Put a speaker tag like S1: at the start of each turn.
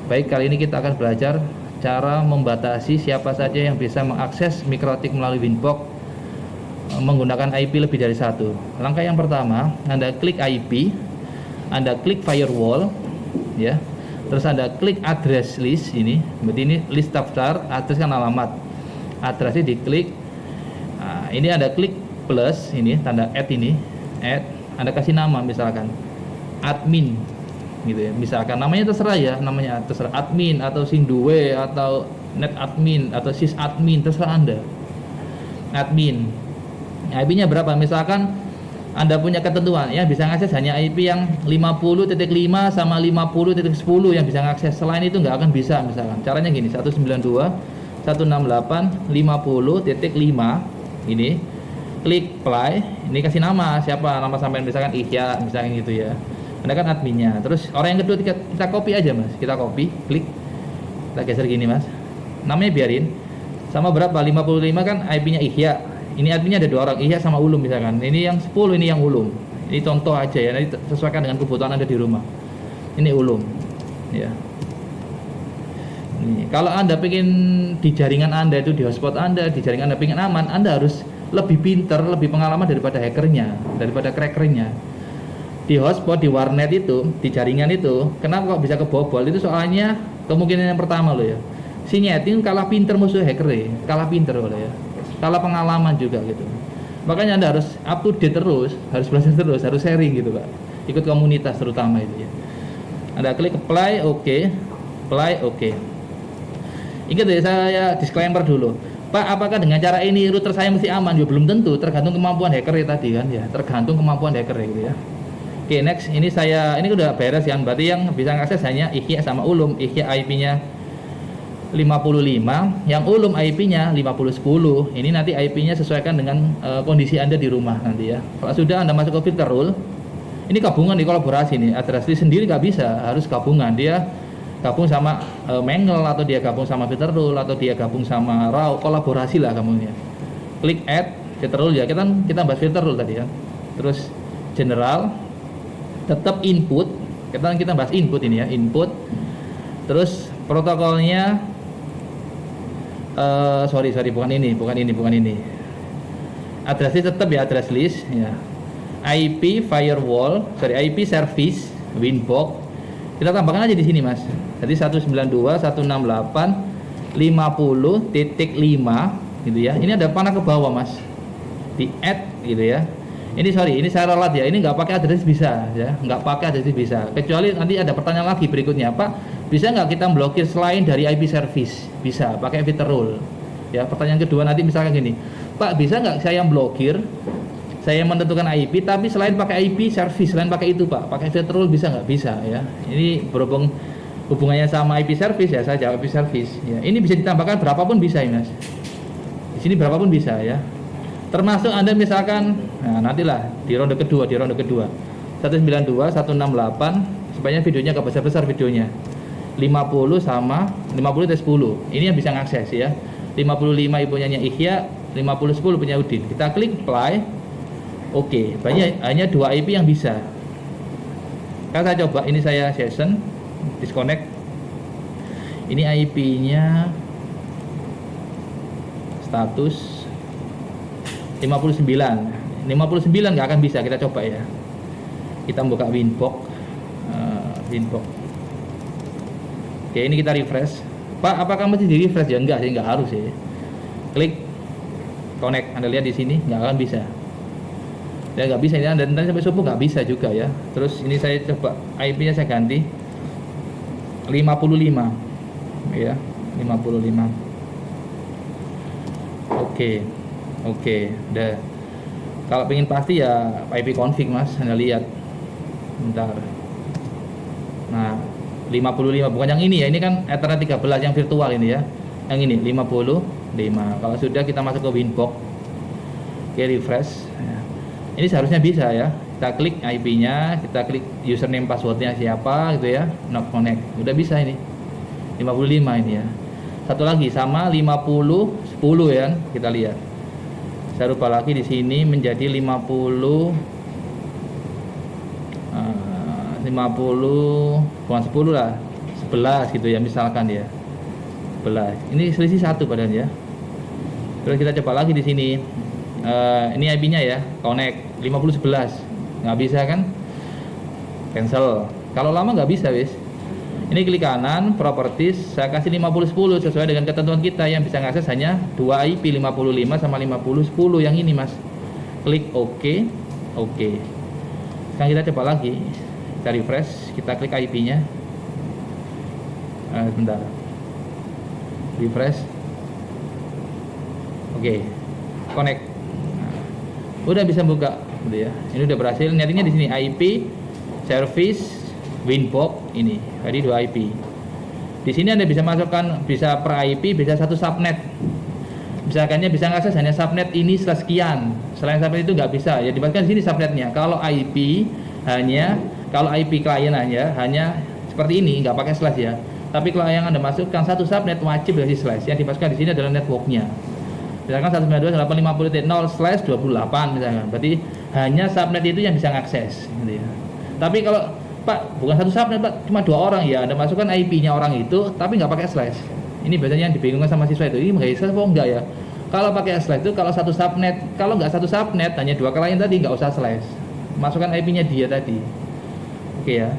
S1: Baik, kali ini kita akan belajar cara membatasi siapa saja yang bisa mengakses mikrotik melalui Winbox menggunakan IP lebih dari satu. Langkah yang pertama, Anda klik IP, Anda klik firewall, ya. Terus Anda klik address list ini. Berarti ini list daftar, address kan alamat. Addressnya diklik. Nah, ini Anda klik plus ini tanda add ini, add. Anda kasih nama misalkan admin gitu ya, misalkan namanya terserah ya, namanya terserah admin atau sinduwe atau net admin atau sys admin, terserah Anda. Admin, IP-nya berapa? Misalkan Anda punya ketentuan ya, bisa ngakses hanya IP yang 50.5 sama 50.10 yang bisa ngakses, selain itu nggak akan bisa. Misalkan caranya gini, 192.168.50.5 ini klik play, ini kasih nama siapa, nama sampean misalkan Ihya misalkan gitu ya. Anda kan adminnya. Terus orang yang kedua kita copy aja mas, kita copy, klik, kita geser gini mas, namanya biarin sama berapa, 55 kan IP-nya Ihya, ini adminnya ada dua orang, Ihya sama Ulum misalkan, ini yang 10, ini yang Ulum. Ini contoh aja ya, nanti sesuaikan dengan kebutuhan Anda di rumah. Ini Ulum ya. Ini, kalau Anda pengen di jaringan Anda itu, di hotspot Anda, di jaringan Anda pengen aman, Anda harus lebih pinter, lebih pengalaman daripada hackernya, daripada crackernya. Di hotspot, di warnet itu, di jaringan itu, kenapa kok bisa kebobol? Itu soalnya kemungkinan yang pertama loh ya, si nyeting kalah pinter musuh hacker ya, kalah pinter loh ya, kalah pengalaman juga gitu. Makanya Anda harus up to date terus, harus belajar terus, harus sharing gitu Pak, ikut komunitas terutama itu ya. Anda klik apply, oke, apply, oke. Ingat ya, saya disclaimer dulu, Pak, apakah dengan cara ini router saya mesti aman? Ya belum tentu, tergantung kemampuan hacker ya tadi kan ya, tergantung kemampuan hacker ya gitu ya. Oke, next, ini udah beres ya, berarti yang bisa ngakses hanya Ihya sama Ulum. Ihya IP-nya 55, yang Ulum IP-nya 5010. Ini nanti IP-nya sesuaikan dengan kondisi Anda di rumah nanti ya. Kalau sudah Anda masuk ke filter rule, ini gabungan, di kolaborasi nih. Address list sendiri nggak bisa, harus gabungan. Dia gabung sama Mangle, atau dia gabung sama filter rule, atau dia gabung sama RAW, kolaborasi lah kamu ya. Klik add filter rule ya, kita bahas filter rule tadi ya. Terus general, tetap input, kita bahas input ini ya, input. Terus protokolnya sorry bukan ini. Addressnya tetap ya, address list ya. IP firewall, IP service Winbox. Kita tambahkan aja di sini mas. Jadi 192.168.50.5 gitu ya. Ini ada panah ke bawah mas, di add gitu ya. Ini saya ralat ya, ini nggak pakai address bisa ya, nggak pakai address bisa, kecuali nanti ada pertanyaan lagi berikutnya, Pak, bisa nggak kita blokir selain dari IP service? Bisa, pakai filter rule ya. Pertanyaan kedua nanti misalkan gini, Pak, bisa nggak saya blokir, saya menentukan IP tapi selain pakai IP service, selain pakai itu Pak, pakai filter rule, bisa nggak? Bisa ya. Ini berhubung hubungannya sama IP service ya, saya jawab IP service ya. Ini bisa ditambahkan berapapun bisa ya mas, di sini berapapun bisa ya. Termasuk Anda misalkan, nah nantilah di ronde kedua 192.168, supaya videonya agak besar videonya, 50 sama 50 10, ini yang bisa ngakses ya. 55 ibunya Ihya, 50 10 punya Udin. Kita klik apply, oke. Hanya 2 IP yang bisa. Kan saya coba, ini saya session disconnect, ini IP-nya status 59 nggak akan bisa, kita coba ya. Kita buka Winbox, Oke, ini kita refresh. Pak, apakah mesti di refresh ya? Enggak sih, nggak harus ya. Klik connect, Anda lihat di sini nggak akan bisa ya, nggak bisa ya. Dan sampai subuh nggak bisa juga ya. Terus ini saya coba IP-nya saya ganti 55 ya, 55. Oke, udah. Kalau pengen pasti ya IP config mas, Anda lihat. Bentar. Nah, 55 bukan yang ini ya, ini kan Ethernet 13 yang virtual ini ya. Yang ini 55. Kalau sudah kita masuk ke Winbox. Oke, refresh. Ini seharusnya bisa ya. Kita klik IP-nya, kita klik username passwordnya siapa gitu ya. Not connect. Udah bisa ini. 55 ini ya. Satu lagi sama 50 10 ya, kita lihat. Saya rubah lagi di sini menjadi 50 bukan 10 lah, 11 gitu ya misalkan ya. 11. Ini selisih 1 padahal ya. Terus kita coba lagi di sini. Ini IP-nya ya, connect 5011. Nggak bisa kan? Cancel. Kalau lama nggak bisa, wis. Ini klik kanan, properties, saya kasih 5010 sesuai dengan ketentuan kita yang bisa ngakses hanya 2 IP 55 sama 5010 yang ini, Mas. Klik OK. Oke. Sekarang kita coba lagi. Kita refresh, kita klik IP-nya. Sebentar. Refresh. Oke. Connect. Udah bisa buka gitu ya. Ini udah berhasil. Nettingnya di sini IP service Winbox ini. Tadi 2 IP. Di sini Anda bisa masukkan bisa per IP, bisa satu subnet. Misalkannya bisa ngakses hanya subnet ini sekian. Selain subnet itu nggak bisa. Ya dipastikan di sini subnetnya. Kalau IP klien hanya seperti ini, nggak pakai slash ya. Tapi kalau yang Anda masukkan satu subnet wajib dikasih slash. Yang dipastikan di sini adalah networknya. Misalkan 192.168.28 misalkan. Berarti hanya subnet itu yang bisa ngakses gitu ya. Tapi kalau Pak, bukan satu subnet Pak, cuma 2 orang ya, Anda masukkan IP-nya orang itu tapi nggak pakai slash. Ini biasanya yang dibingungkan sama siswa itu, ini pakai slash apa enggak ya? Kalau pakai slash itu kalau satu subnet, kalau nggak satu subnet hanya 2 klien tadi nggak usah slash. Masukkan IP-nya dia tadi. Oke ya.